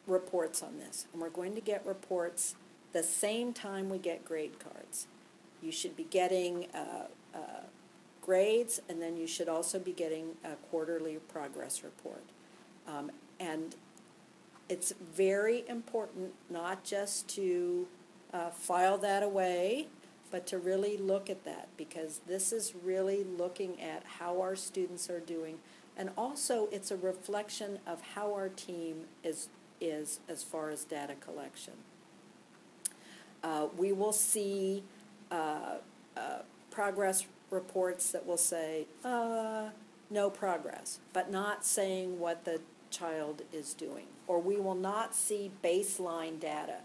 reports on this, and we're going to get reports the same time we get grade cards. You should be getting grades, and then you should also be getting a quarterly progress report. And it's very important not just to file that away, but to really look at that, because this is really looking at how our students are doing, and also it's a reflection of how our team is as far as data collection. We will see progress reports that will say no progress, but not saying what the child is doing. Or we will not see baseline data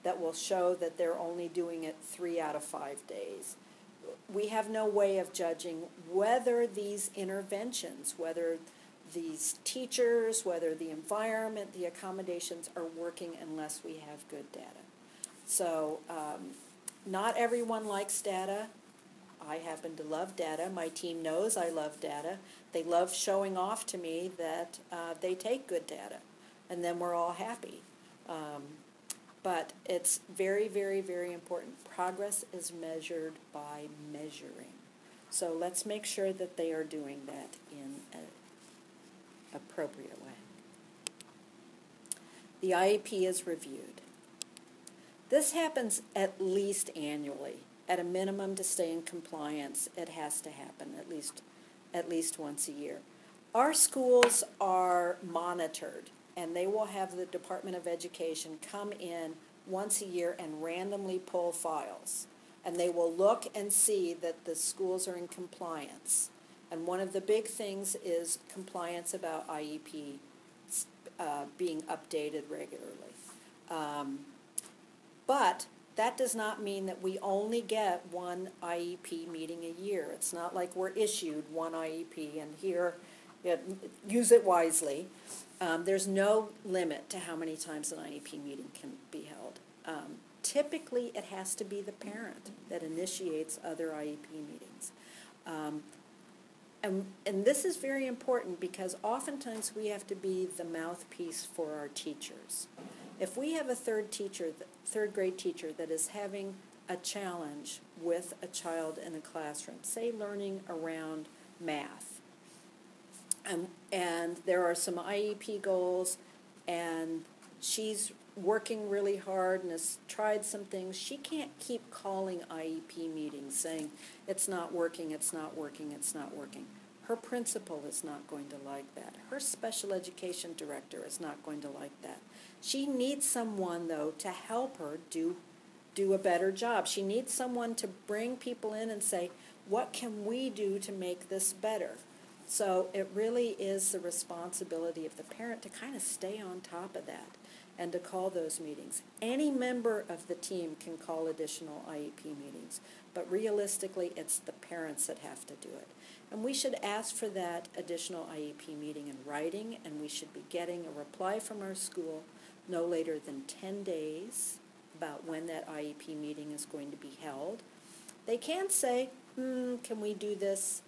that will show that they're only doing it 3 out of 5 days. We have no way of judging whether these interventions, whether these teachers, whether the environment, the accommodations are working unless we have good data. So not everyone likes data. I happen to love data. My team knows I love data. They love showing off to me that they take good data, and then we're all happy. But it's very, very, very important. Progress is measured by measuring. So let's make sure that they are doing that in an appropriate way. The IEP is reviewed. This happens at least annually. At a minimum, to stay in compliance, it has to happen at least once a year. Our schools are monitored, and they will have the Department of Education come in once a year and randomly pull files. And they will look and see that the schools are in compliance. And one of the big things is compliance about IEP being updated regularly. But that does not mean that we only get one IEP meeting a year. It's not like we're issued one IEP and here, use it wisely. There's no limit to how many times an IEP meeting can be held. Typically, it has to be the parent that initiates other IEP meetings. And this is very important because oftentimes we have to be the mouthpiece for our teachers. If we have a third grade teacher that is having a challenge with a child in a classroom, say learning around math, and there are some IEP goals, and she's working really hard and has tried some things, she can't keep calling IEP meetings saying, it's not working, it's not working, it's not working. Her principal is not going to like that. Her special education director is not going to like that. She needs someone, though, to help her do a better job. She needs someone to bring people in and say, what can we do to make this better? So it really is the responsibility of the parent to kind of stay on top of that and to call those meetings. Any member of the team can call additional IEP meetings, but realistically, it's the parents that have to do it. And we should ask for that additional IEP meeting in writing, and we should be getting a reply from our school no later than 10 days about when that IEP meeting is going to be held. They can say, can we do this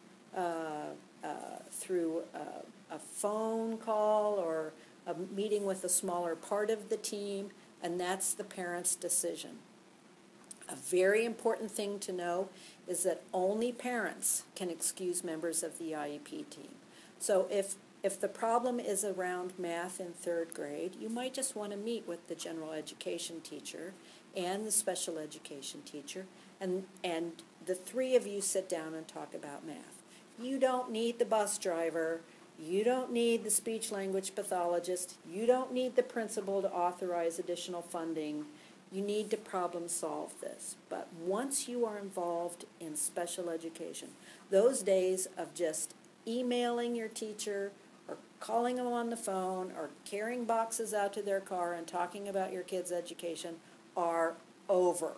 through a phone call or a meeting with a smaller part of the team, and that's the parent's decision. A very important thing to know is that only parents can excuse members of the IEP team. So if the problem is around math in third grade, you might just want to meet with the general education teacher and the special education teacher, and the three of you sit down and talk about math. You don't need the bus driver. You don't need the speech-language pathologist. You don't need the principal to authorize additional funding. You need to problem solve this. But once you are involved in special education, those days of just emailing your teacher or calling them on the phone or carrying boxes out to their car and talking about your kids' education are over.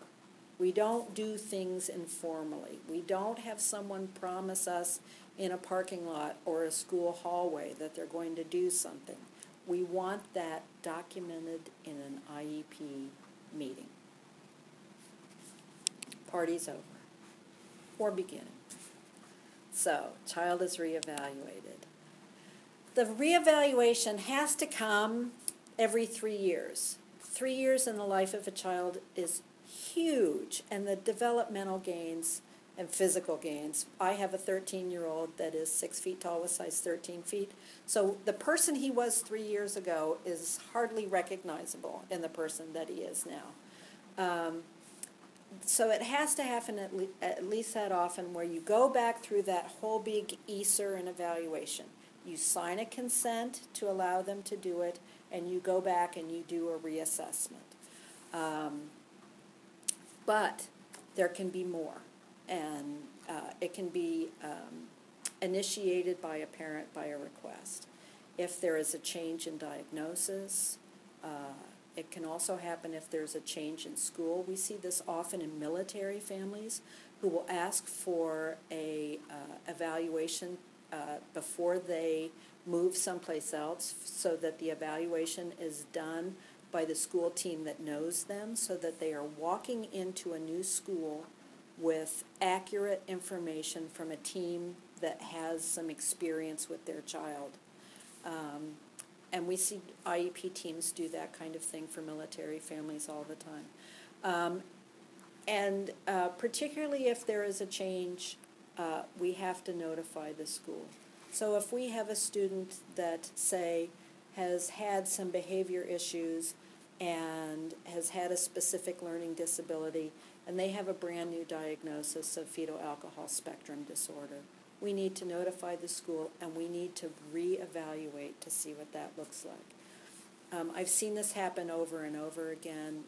We don't do things informally. We don't have someone promise us in a parking lot or a school hallway that they're going to do something. We want that documented in an IEP meeting. Party's over, or beginning. So, child is reevaluated. The reevaluation has to come every 3 years. 3 years in the life of a child is huge, and the developmental gains and physical gains. I have a 13-year-old that is 6 feet tall with size 13 feet. So the person he was 3 years ago is hardly recognizable in the person that he is now. So it has to happen at least that often where you go back through that whole big ESER and evaluation. You sign a consent to allow them to do it, and you go back and you do a reassessment. But there can be more, and it can be initiated by a parent by a request. If there is a change in diagnosis, it can also happen if there's a change in school. We see this often in military families who will ask for a evaluation before they move someplace else so that the evaluation is done by the school team that knows them so that they are walking into a new school with accurate information from a team that has some experience with their child. And we see IEP teams do that kind of thing for military families all the time. And particularly if there is a change, we have to notify the school. So if we have a student that, say, has had some behavior issues and has had a specific learning disability, and they have a brand new diagnosis of fetal alcohol spectrum disorder, we need to notify the school and we need to reevaluate to see what that looks like. I've seen this happen over and over again.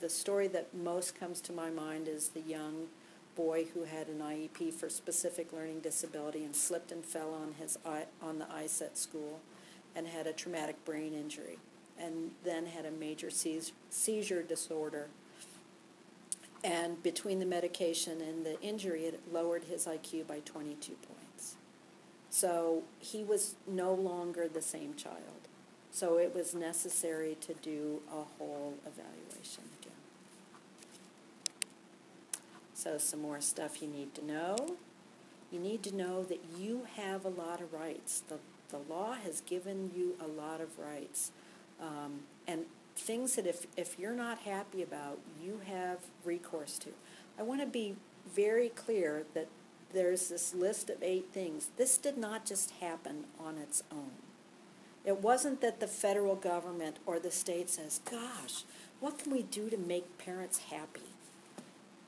The story that most comes to my mind is the young boy who had an IEP for specific learning disability and slipped and fell on the ice at school and had a traumatic brain injury and then had a major seizure disorder. And between the medication and the injury, it lowered his IQ by 22 points. So he was no longer the same child. So it was necessary to do a whole evaluation again. So some more stuff you need to know. You need to know that you have a lot of rights. The law has given you a lot of rights. And things that if you're not happy about, you have recourse to. I want to be very clear that there's this list of 8 things. This did not just happen on its own. It wasn't that the federal government or the state says, gosh, what can we do to make parents happy?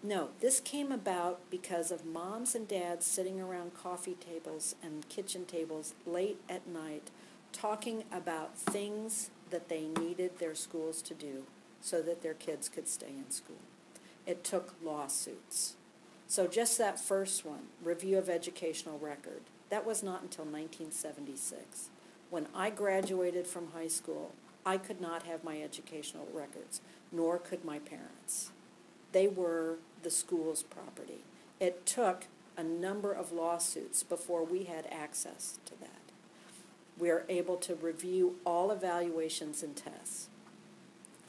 No, this came about because of moms and dads sitting around coffee tables and kitchen tables late at night talking about things that they needed their schools to do so that their kids could stay in school. It took lawsuits. So just that first one, review of educational record, that was not until 1976. When I graduated from high school, I could not have my educational records, nor could my parents. They were the school's property. It took a number of lawsuits before we had access to that. We are able to review all evaluations and tests.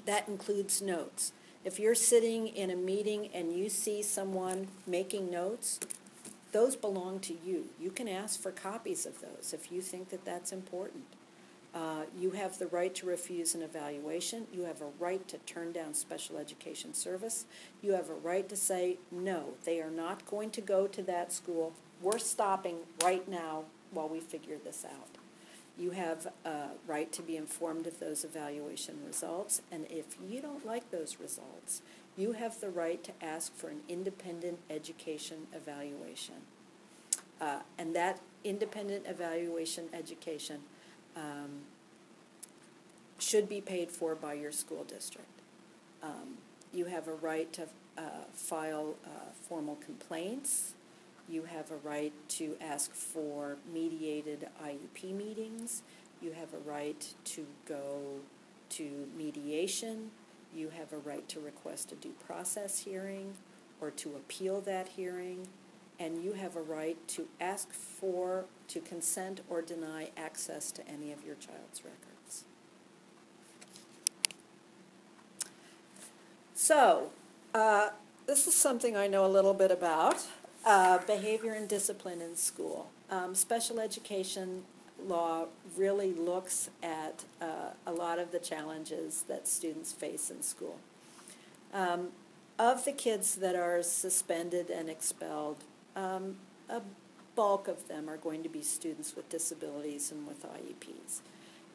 That includes notes. If you're sitting in a meeting and you see someone making notes, those belong to you. You can ask for copies of those if you think that that's important. You have the right to refuse an evaluation. You have a right to turn down special education service. You have a right to say, no, they are not going to go to that school. We're stopping right now while we figure this out. You have a right to be informed of those evaluation results, and if you don't like those results, you have the right to ask for an independent education evaluation. And that independent evaluation education should be paid for by your school district. You have a right to file formal complaints. You have a right to ask for mediated IEP meetings. You have a right to go to mediation. You have a right to request a due process hearing or to appeal that hearing. And you have a right to ask to consent or deny access to any of your child's records. So, this is something I know a little bit about. Behavior and discipline in school. Special education law really looks at a lot of the challenges that students face in school. Of the kids that are suspended and expelled, a bulk of them are going to be students with disabilities and with IEPs.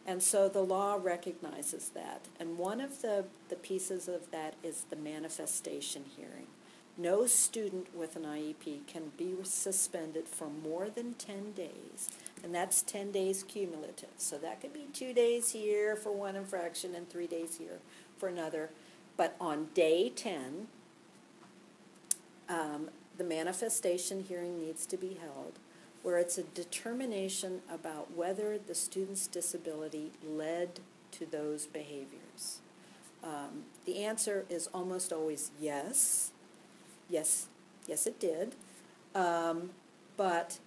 And so the law recognizes that. And one of the pieces of that is the manifestation hearing. No student with an IEP can be suspended for more than 10 days, and that's 10 days cumulative. So that could be 2 days here for one infraction and 3 days here for another. But on day 10, the manifestation hearing needs to be held, where it's a determination about whether the student's disability led to those behaviors. The answer is almost always yes. Yes, it did. But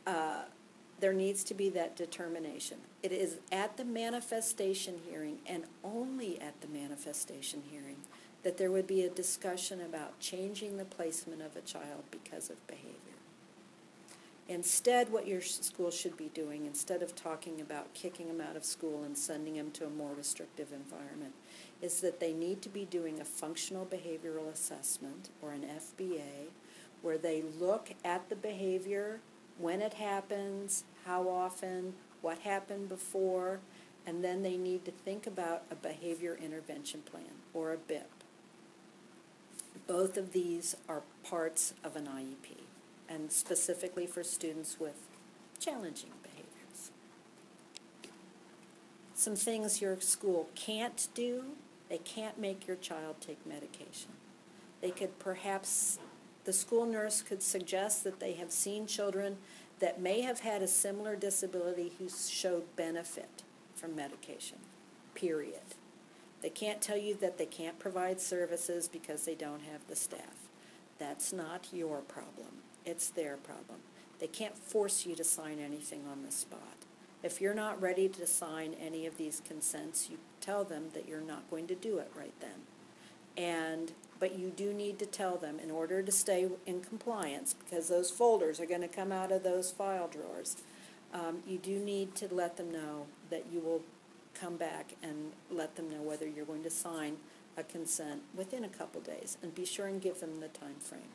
there needs to be that determination. It is at the manifestation hearing, and only at the manifestation hearing, that there would be a discussion about changing the placement of a child because of behavior. Instead, what your school should be doing, instead of talking about kicking them out of school and sending them to a more restrictive environment, is that they need to be doing a functional behavioral assessment, or an FBA, where they look at the behavior, when it happens, how often, what happened before, and then they need to think about a behavior intervention plan, or a BIP. Both of these are parts of an IEP, and specifically for students with challenging behaviors. Some things your school can't do: they can't make your child take medication. They could perhaps The school nurse could suggest that they have seen children that may have had a similar disability who showed benefit from medication, period. They can't tell you that they can't provide services because they don't have the staff. That's not your problem. It's their problem. They can't force you to sign anything on the spot. If you're not ready to sign any of these consents, you tell them that you're not going to do it right then. But you do need to tell them in order to stay in compliance, because those folders are going to come out of those file drawers. You do need to let them know that you will come back and let them know whether you're going to sign a consent within a couple days, and be sure and give them the time frame.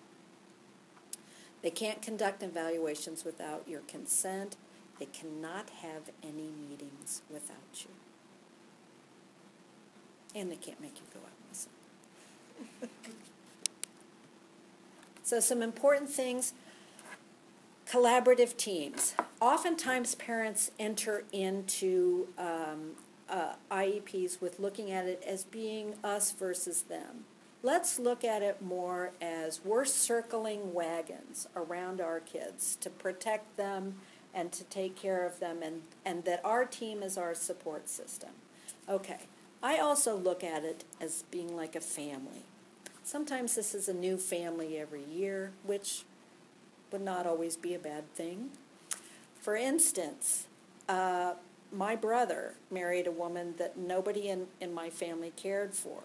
They can't conduct evaluations without your consent. They cannot have any meetings without you. And they can't make you go out and listen. So some important things, collaborative teams. Oftentimes parents enter into IEPs with looking at it as being us versus them. Let's look at it more as we're circling wagons around our kids to protect them and to take care of them, and that our team is our support system. Okay, I also look at it as being like a family. Sometimes this is a new family every year, which would not always be a bad thing. For instance, my brother married a woman that nobody in my family cared for.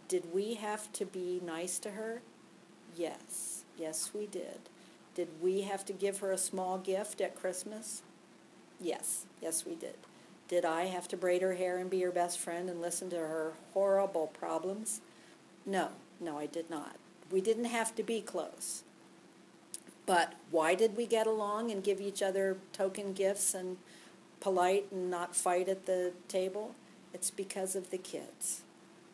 Did we have to be nice to her? Yes. Yes, we did. Did we have to give her a small gift at Christmas? Yes. Yes, we did. Did I have to braid her hair and be her best friend and listen to her horrible problems? No. No, I did not. We didn't have to be close. But why did we get along and give each other token gifts and polite and not fight at the table? It's because of the kids.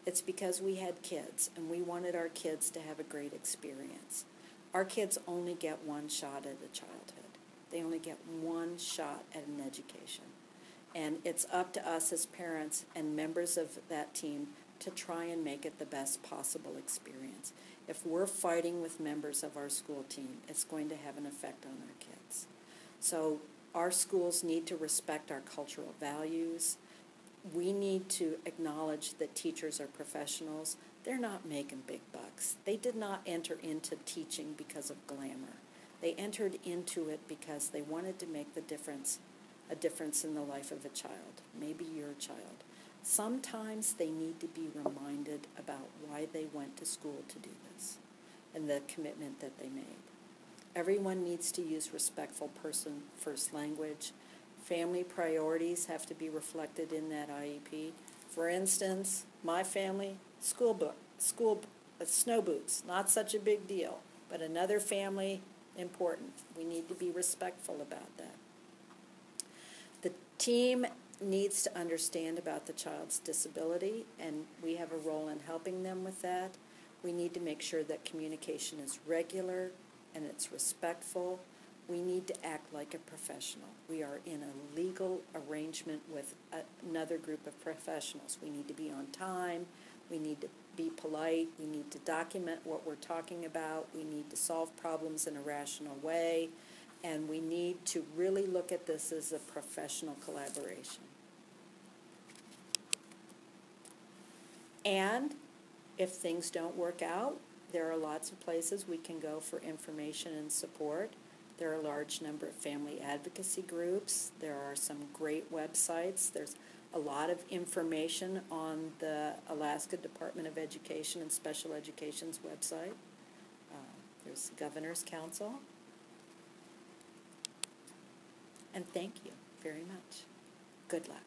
It's because we had kids, and we wanted our kids to have a great experience. Our kids only get one shot at a childhood. They only get one shot at an education. And it's up to us as parents and members of that team to try and make it the best possible experience. If we're fighting with members of our school team, it's going to have an effect on our kids. So our schools need to respect our cultural values. We need to acknowledge that teachers are professionals. They're not making big bucks. They did not enter into teaching because of glamour. They entered into it because they wanted to make a difference in the life of a child, maybe your child. Sometimes they need to be reminded about why they went to school to do this and the commitment that they made. Everyone needs to use respectful person-first language. Family priorities have to be reflected in that IEP. For instance, my family, snow boots, not such a big deal, but another family, important. We need to be respectful about that. The team needs to understand about the child's disability, and we have a role in helping them with that. We need to make sure that communication is regular and it's respectful. We need to act like a professional. We are in a legal arrangement with another group of professionals. We need to be on time. We need to be polite. We need to document what we're talking about. We need to solve problems in a rational way. And we need to really look at this as a professional collaboration. And if things don't work out, there are lots of places we can go for information and support. There are a large number of family advocacy groups. There are some great websites. There's a lot of information on the Alaska Department of Education and Special Education's website. There's the Governor's Council. And thank you very much. Good luck.